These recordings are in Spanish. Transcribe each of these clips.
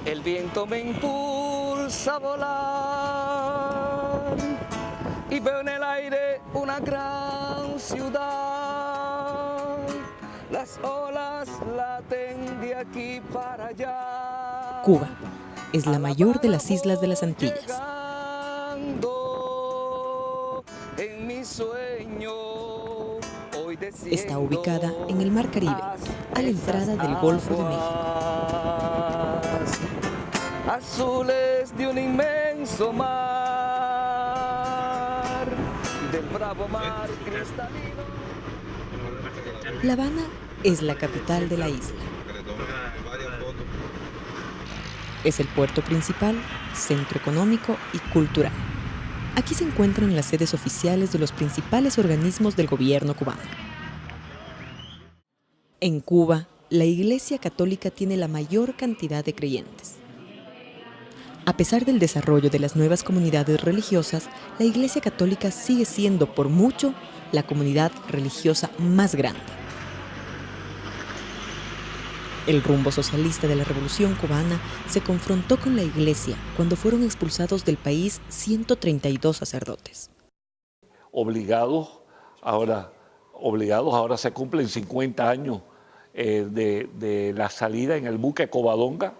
El viento me impulsa a volar y veo en el aire una gran ciudad. Las olas laten de aquí para allá. Cuba es la mayor de las islas de las Antillas. En mi sueño, hoy Está ubicada en el Mar Caribe, a la entrada del Golfo de México. Azules de un inmenso mar, del bravo mar cristalino. La Habana es la capital de la isla. Es el puerto principal, centro económico y cultural. Aquí se encuentran las sedes oficiales de los principales organismos del gobierno cubano. En Cuba, la Iglesia Católica tiene la mayor cantidad de creyentes. A pesar del desarrollo de las nuevas comunidades religiosas, la Iglesia Católica sigue siendo, por mucho, la comunidad religiosa más grande. El rumbo socialista de la Revolución cubana se confrontó con la Iglesia cuando fueron expulsados del país 132 sacerdotes. Obligados, ahora se cumplen 50 años de la salida en el buque Covadonga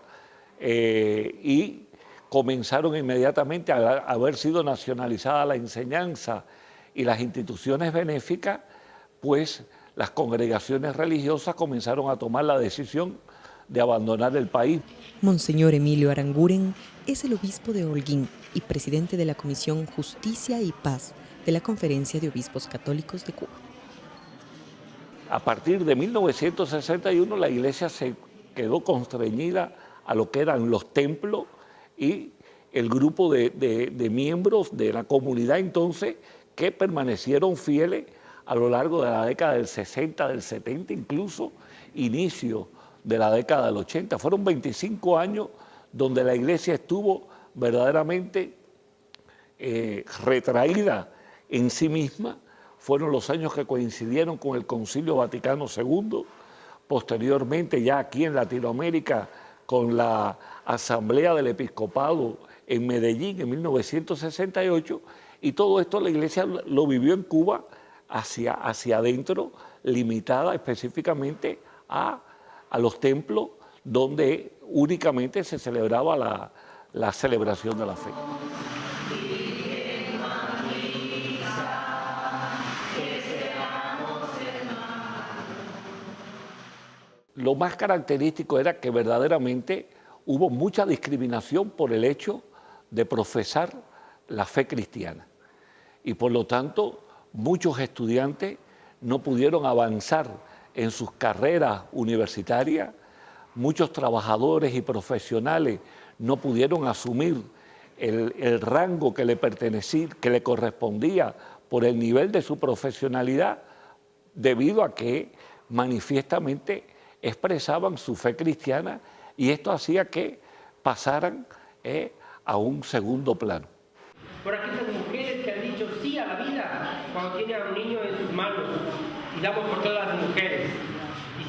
y comenzaron inmediatamente a haber sido nacionalizada la enseñanza y las instituciones benéficas, pues las congregaciones religiosas comenzaron a tomar la decisión de abandonar el país. Monseñor Emilio Aranguren es el obispo de Holguín y presidente de la Comisión Justicia y Paz de la Conferencia de Obispos Católicos de Cuba. A partir de 1961 la iglesia se quedó constreñida a lo que eran los templos y el grupo de miembros de la comunidad entonces que permanecieron fieles a lo largo de la década del 60, del 70, incluso inicio de la década del 80. Fueron 25 años donde la iglesia estuvo verdaderamente retraída en sí misma. Fueron los años que coincidieron con el Concilio Vaticano II, posteriormente ya aquí en Latinoamérica con la Asamblea del Episcopado en Medellín en 1968, y todo esto la iglesia lo vivió en Cuba hacia adentro, limitada específicamente a los templos donde únicamente se celebraba la celebración de la fe. Lo más característico era que verdaderamente hubo mucha discriminación por el hecho de profesar la fe cristiana. Y por lo tanto, muchos estudiantes no pudieron avanzar en sus carreras universitarias, muchos trabajadores y profesionales no pudieron asumir el rango que le pertenecía, que le correspondía por el nivel de su profesionalidad, debido a que manifiestamente expresaban su fe cristiana, y esto hacía que pasaran a un segundo plano. Por aquí son mujeres que han dicho sí a la vida cuando tienen a un niño en sus manos, y damos por todas las mujeres.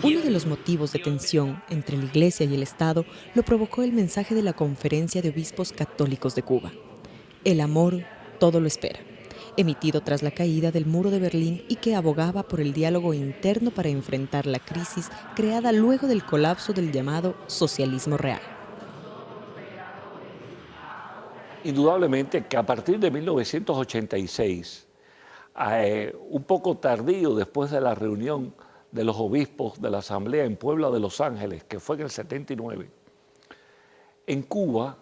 Uno de los motivos de tensión entre la Iglesia y el Estado lo provocó el mensaje de la Conferencia de Obispos Católicos de Cuba. El amor todo lo espera, emitido tras la caída del muro de Berlín y que abogaba por el diálogo interno para enfrentar la crisis creada luego del colapso del llamado socialismo real. Indudablemente que a partir de 1986, un poco tardío después de la reunión de los obispos de la Asamblea en Puebla de Los Ángeles, que fue en el 79, en Cuba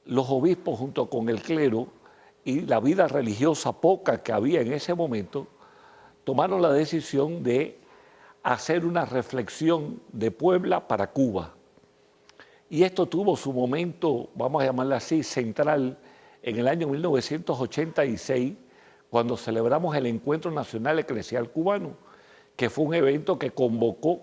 los obispos junto con el clero y la vida religiosa poca que había en ese momento, tomaron la decisión de hacer una reflexión de Puebla para Cuba. Y esto tuvo su momento, vamos a llamarlo así, central, en el año 1986, cuando celebramos el Encuentro Nacional Eclesial Cubano, que fue un evento que convocó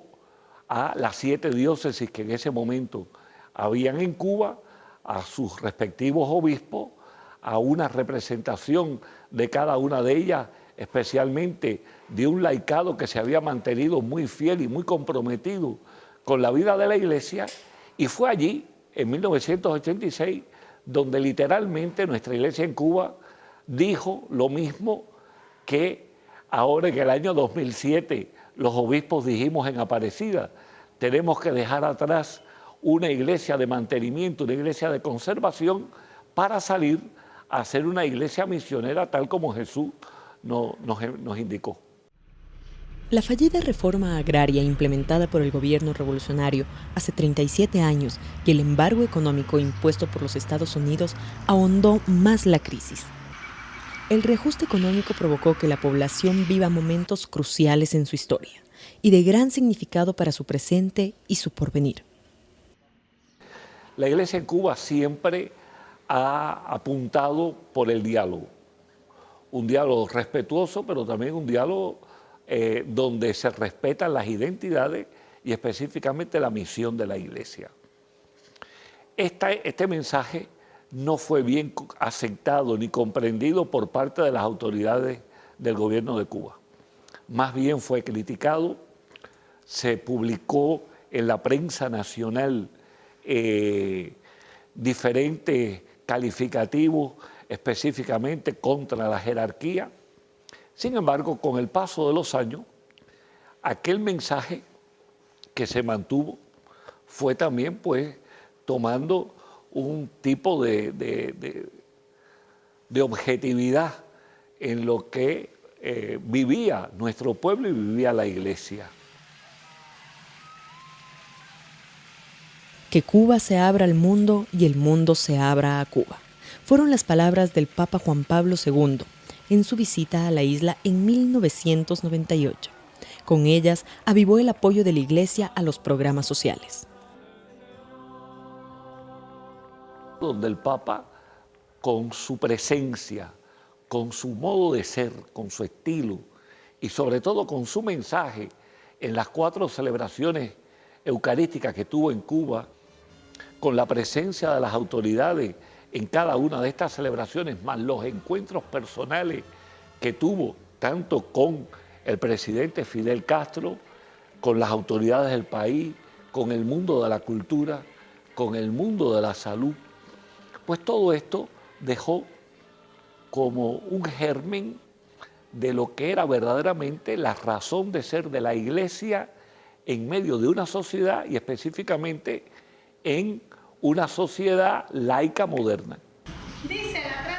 a las 7 diócesis que en ese momento habían en Cuba, a sus respectivos obispos, a una representación de cada una de ellas, especialmente de un laicado que se había mantenido muy fiel y muy comprometido con la vida de la iglesia, y fue allí en 1986, donde literalmente nuestra iglesia en Cuba dijo lo mismo que ahora en el año 2007 los obispos dijimos en Aparecida. Tenemos que dejar atrás una iglesia de mantenimiento, una iglesia de conservación, para salir a ser una iglesia misionera tal como Jesús nos indicó. La fallida reforma agraria implementada por el gobierno revolucionario hace 37 años y el embargo económico impuesto por los Estados Unidos ahondó más la crisis. El reajuste económico provocó que la población viva momentos cruciales en su historia y de gran significado para su presente y su porvenir. La iglesia en Cuba siempre ha apuntado por el diálogo. Un diálogo respetuoso, pero también un diálogo donde se respetan las identidades y específicamente la misión de la iglesia. Este mensaje no fue bien aceptado ni comprendido por parte de las autoridades del gobierno de Cuba. Más bien fue criticado, se publicó en la prensa nacional diferentes calificativos específicamente contra la jerarquía. Sin embargo, con el paso de los años, aquel mensaje que se mantuvo fue también pues tomando un tipo de objetividad en lo que vivía nuestro pueblo y vivía la iglesia. Que Cuba se abra al mundo y el mundo se abra a Cuba. Fueron las palabras del Papa Juan Pablo II en su visita a la isla en 1998. Con ellas avivó el apoyo de la Iglesia a los programas sociales. Donde el Papa, con su presencia, con su modo de ser, con su estilo y sobre todo con su mensaje en las 4 celebraciones eucarísticas que tuvo en Cuba, con la presencia de las autoridades en cada una de estas celebraciones, más los encuentros personales que tuvo tanto con el presidente Fidel Castro, con las autoridades del país, con el mundo de la cultura, con el mundo de la salud, pues todo esto dejó como un germen de lo que era verdaderamente la razón de ser de la iglesia en medio de una sociedad y específicamente en una sociedad laica moderna.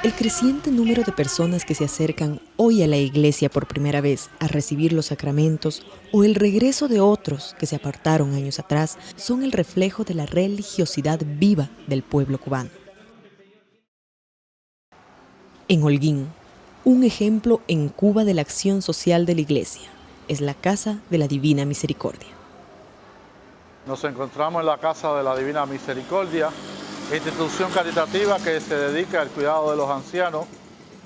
El creciente número de personas que se acercan hoy a la iglesia por primera vez a recibir los sacramentos o el regreso de otros que se apartaron años atrás son el reflejo de la religiosidad viva del pueblo cubano. En Holguín, un ejemplo en Cuba de la acción social de la iglesia es la Casa de la Divina Misericordia. Nos encontramos en la Casa de la Divina Misericordia, institución caritativa que se dedica al cuidado de los ancianos,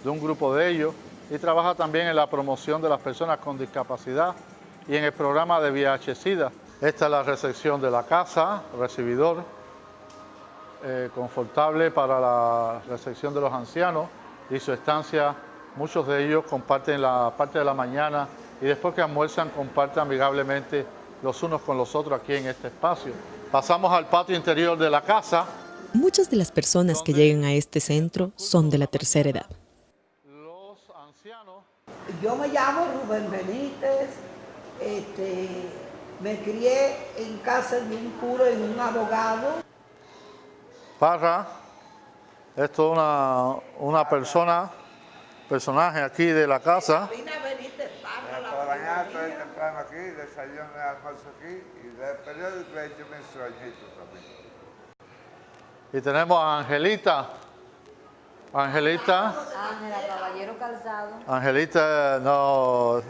de un grupo de ellos, y trabaja también en la promoción de las personas con discapacidad y en el programa de VIH-Sida. Esta es la recepción de la casa, recibidor, confortable para la recepción de los ancianos y su estancia. Muchos de ellos comparten la parte de la mañana y después que almuerzan comparten amigablemente los unos con los otros aquí en este espacio. Pasamos al patio interior de la casa. Muchas de las personas que llegan a este centro son de la tercera edad. Los ancianos. Yo me llamo Rubén Benítez, me crié en casa de un cura y un abogado. Parra, esto es una personaje aquí de la casa. Benítez Parra, Por la mañana estoy temprano aquí, desayuno y almuerzo aquí y del periódico he hecho mis sueñitos también. Y tenemos a Angelita. Ángela Caballero Calzado. Angelita, no,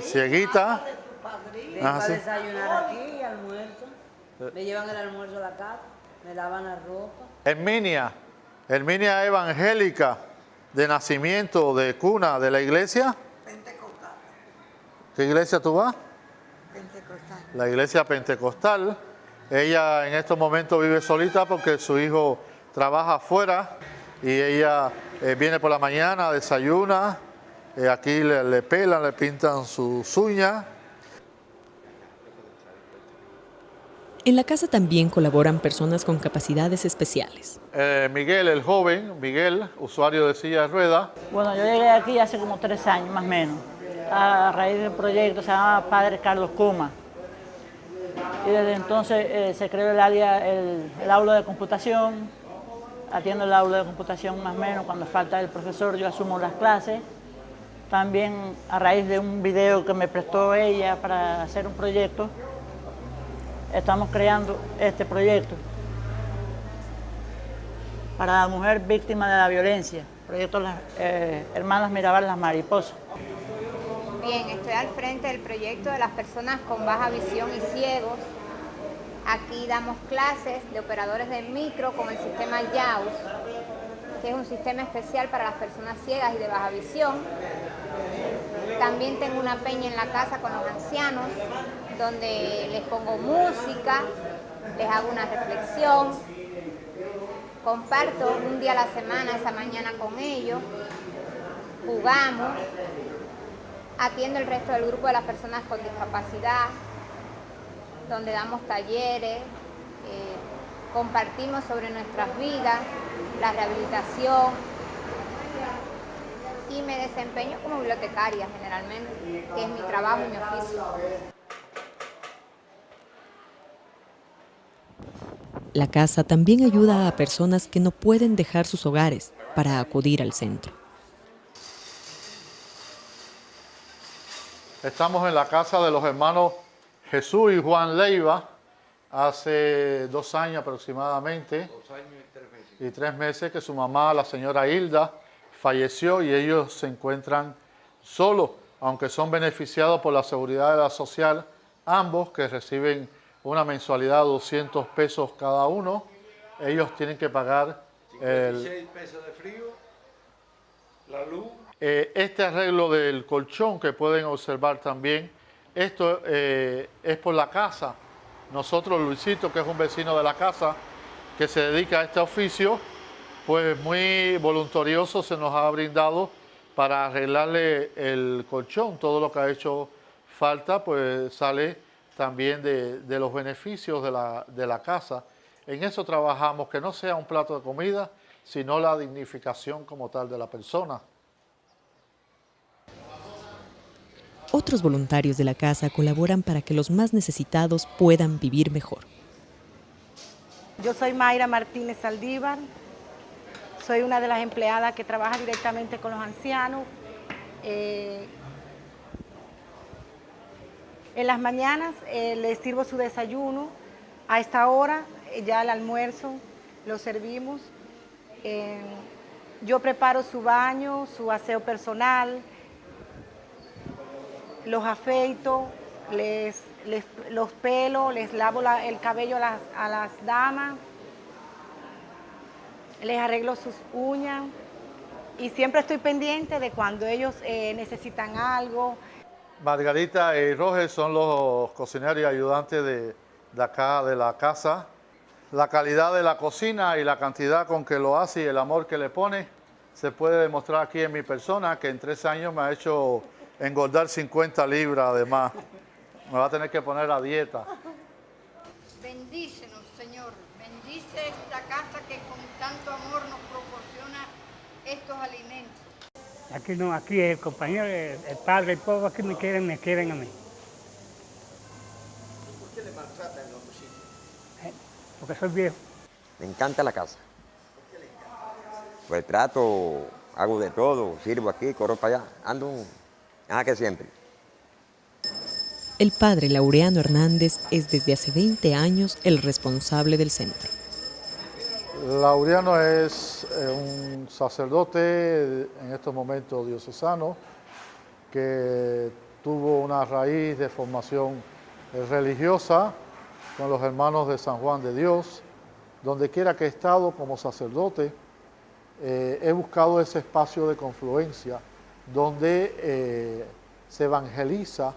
cieguita. Vengo a desayunar aquí y almuerzo. Me llevan el almuerzo a la casa, me lavan la ropa. Herminia evangélica, de nacimiento, de cuna, de la iglesia. Pentecostal. ¿Qué iglesia tú vas? Pentecostal. La iglesia pentecostal. Ella en estos momentos vive solita porque su hijo trabaja afuera y ella viene por la mañana, desayuna, aquí le pelan, le pintan sus uñas. En la casa también colaboran personas con capacidades especiales. Miguel, el joven, Miguel, usuario de silla de ruedas. Bueno, yo llegué aquí hace como 3 años, más o menos, a raíz del proyecto, se llama Padre Carlos Kuma. Y desde entonces se creó el área, el aula de computación, atiendo el aula de computación más o menos, cuando falta el profesor yo asumo las clases. También a raíz de un video que me prestó ella para hacer un proyecto, estamos creando este proyecto para la mujer víctima de la violencia, proyecto Las Hermanas Mirabal Las Mariposas. Bien, estoy al frente del proyecto de las personas con baja visión y ciegos. Aquí damos clases de operadores de micro con el sistema JAWS, que es un sistema especial para las personas ciegas y de baja visión. También tengo una peña en la casa con los ancianos, donde les pongo música, les hago una reflexión, comparto un día a la semana, esa mañana con ellos, jugamos, atiendo el resto del grupo de las personas con discapacidad, donde damos talleres, compartimos sobre nuestras vidas, la rehabilitación y me desempeño como bibliotecaria generalmente, que es mi trabajo y mi oficio. La casa también ayuda a personas que no pueden dejar sus hogares para acudir al centro. Estamos en la casa de los hermanos Jesús y Juan Leiva, hace 2 años aproximadamente, 2 años y 3 meses que su mamá, la señora Hilda, falleció y ellos se encuentran solos, aunque son beneficiados por la Seguridad Social, ambos que reciben una mensualidad de 200 pesos cada uno. Ellos tienen que pagar 56 pesos de frío, la luz. Este arreglo del colchón que pueden observar también, esto es por la casa. Nosotros, Luisito, que es un vecino de la casa, que se dedica a este oficio, pues muy voluntarioso se nos ha brindado para arreglarle el colchón. Todo lo que ha hecho falta, pues sale también de los beneficios de la casa. En eso trabajamos, que no sea un plato de comida, sino la dignificación como tal de la persona. Otros voluntarios de la casa colaboran para que los más necesitados puedan vivir mejor. Yo soy Mayra Martínez Saldívar, soy una de las empleadas que trabaja directamente con los ancianos. En las mañanas les sirvo su desayuno, a esta hora ya el almuerzo lo servimos. Yo preparo su baño, su aseo personal, los afeito, los pelo, les lavo el cabello a las damas, les arreglo sus uñas y siempre estoy pendiente de cuando ellos necesitan algo. Margarita y Roger son los cocineros y ayudantes de acá de la casa. La calidad de la cocina y la cantidad con que lo hace y el amor que le pone se puede demostrar aquí en mi persona, que en 3 años me ha hecho engordar 50 libras además. Me va a tener que poner a dieta. Bendícenos, Señor. Bendice esta casa que con tanto amor nos proporciona estos alimentos. Aquí no, aquí el compañero, el padre, el pueblo, aquí me quieren a mí. ¿Por qué le maltratan los muchachos? Porque soy viejo. Me encanta la casa. Pues trato, hago de todo, sirvo aquí, corro para allá, ando, que siempre. El padre Laureano Hernández es desde hace 20 años el responsable del centro. Laureano es un sacerdote en estos momentos diocesano que tuvo una raíz de formación religiosa con los hermanos de San Juan de Dios. Donde quiera que he estado como sacerdote, he buscado ese espacio de confluencia donde se evangeliza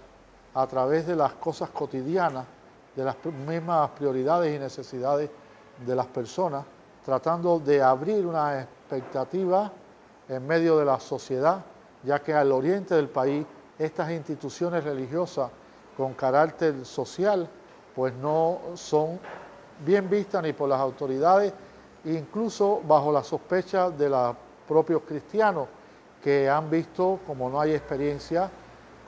a través de las cosas cotidianas, de las mismas prioridades y necesidades de las personas, tratando de abrir una expectativa en medio de la sociedad, ya que al oriente del país estas instituciones religiosas con carácter social pues no son bien vistas ni por las autoridades, incluso bajo la sospecha de los propios cristianos, que han visto, como no hay experiencia,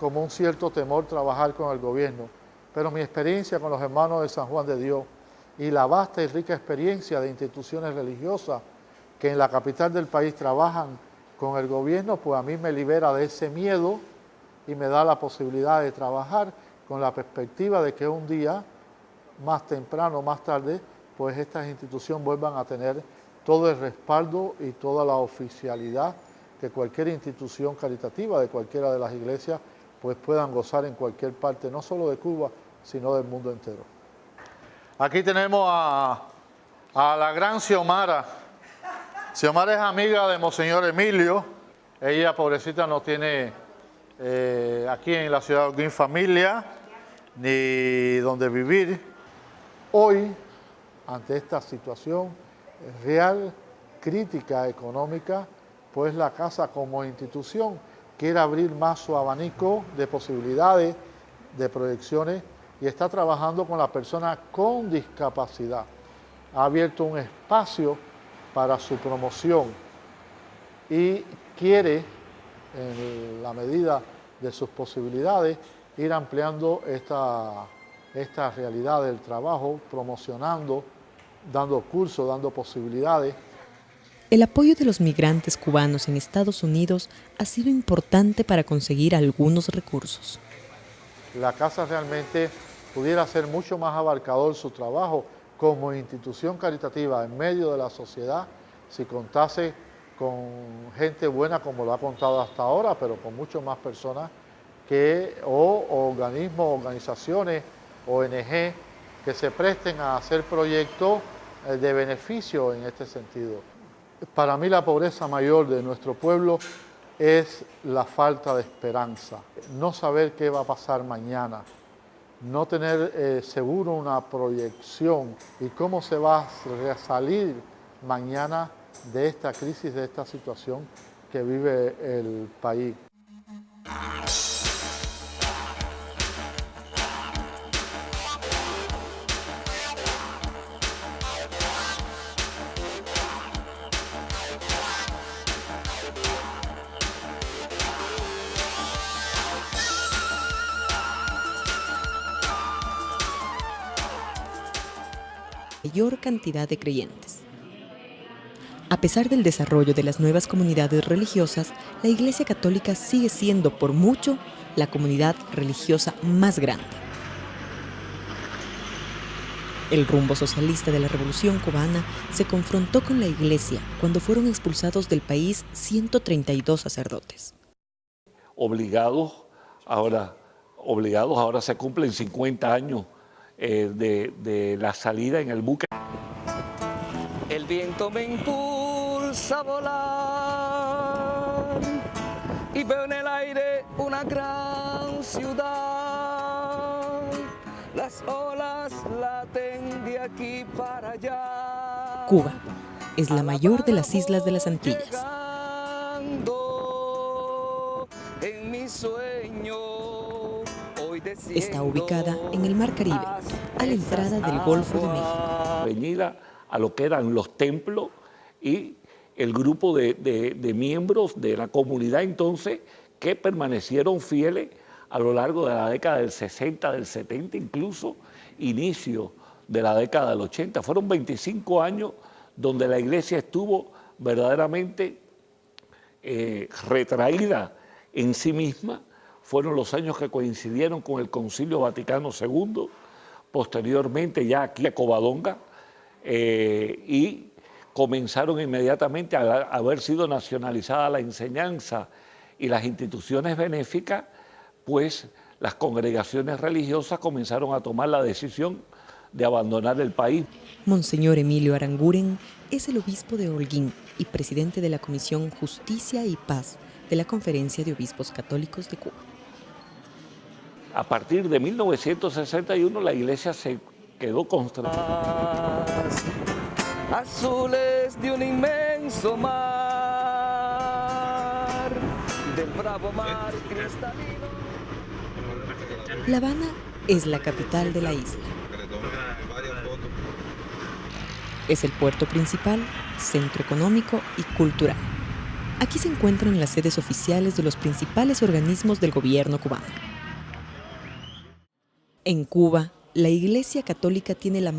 como un cierto temor trabajar con el gobierno. Pero mi experiencia con los hermanos de San Juan de Dios y la vasta y rica experiencia de instituciones religiosas que en la capital del país trabajan con el gobierno, pues a mí me libera de ese miedo y me da la posibilidad de trabajar con la perspectiva de que un día, más temprano, más tarde, pues estas instituciones vuelvan a tener todo el respaldo y toda la oficialidad que cualquier institución caritativa de cualquiera de las iglesias pues puedan gozar en cualquier parte, no solo de Cuba, sino del mundo entero. Aquí tenemos a la gran Xiomara. Xiomara es amiga de Monseñor Emilio. Ella, pobrecita, no tiene aquí en la ciudad de Holguín familia, ni donde vivir. Hoy, ante esta situación real, crítica económica, pues la casa como institución quiere abrir más su abanico de posibilidades, de proyecciones, y está trabajando con las personas con discapacidad. Ha abierto un espacio para su promoción y quiere, en la medida de sus posibilidades, ir ampliando esta realidad del trabajo, promocionando, dando cursos, dando posibilidades. El apoyo de los migrantes cubanos en Estados Unidos ha sido importante para conseguir algunos recursos. La casa realmente pudiera ser mucho más abarcador su trabajo como institución caritativa en medio de la sociedad si contase con gente buena como lo ha contado hasta ahora, pero con mucho más personas o organismos, organizaciones, ONG, que se presten a hacer proyectos de beneficio en este sentido. Para mí la pobreza mayor de nuestro pueblo es la falta de esperanza, no saber qué va a pasar mañana, no tener seguro una proyección y cómo se va a salir mañana de esta crisis, de esta situación que vive el país. Mayor cantidad de creyentes. A pesar del desarrollo de las nuevas comunidades religiosas, la Iglesia Católica sigue siendo por mucho la comunidad religiosa más grande. El rumbo socialista de la Revolución cubana se confrontó con la Iglesia cuando fueron expulsados del país 132 sacerdotes. Obligados, ahora se cumplen 50 años de la salida en el buque. El viento me impulsa a volar y veo en el aire una gran ciudad. Las olas laten de aquí para allá. Cuba es la mayor de las islas de las Antillas. En mi sueño, está ubicada en el Mar Caribe, a la entrada del Golfo de México. Venida a lo que eran los templos y el grupo de miembros de la comunidad entonces que permanecieron fieles a lo largo de la década del 60, del 70, incluso inicio de la década del 80. Fueron 25 años donde la iglesia estuvo verdaderamente retraída en sí misma. Fueron los años que coincidieron con el Concilio Vaticano II, posteriormente ya aquí a Covadonga, y comenzaron inmediatamente a haber sido nacionalizada la enseñanza y las instituciones benéficas, pues las congregaciones religiosas comenzaron a tomar la decisión de abandonar el país. Monseñor Emilio Aranguren es el obispo de Holguín y presidente de la Comisión Justicia y Paz de la Conferencia de Obispos Católicos de Cuba. A partir de 1961 la iglesia se quedó consternada. Azules de un inmenso mar, del bravo mar cristalino. La Habana es la capital de la isla. Es el puerto principal, centro económico y cultural. Aquí se encuentran las sedes oficiales de los principales organismos del gobierno cubano. En Cuba, la Iglesia Católica tiene la mayor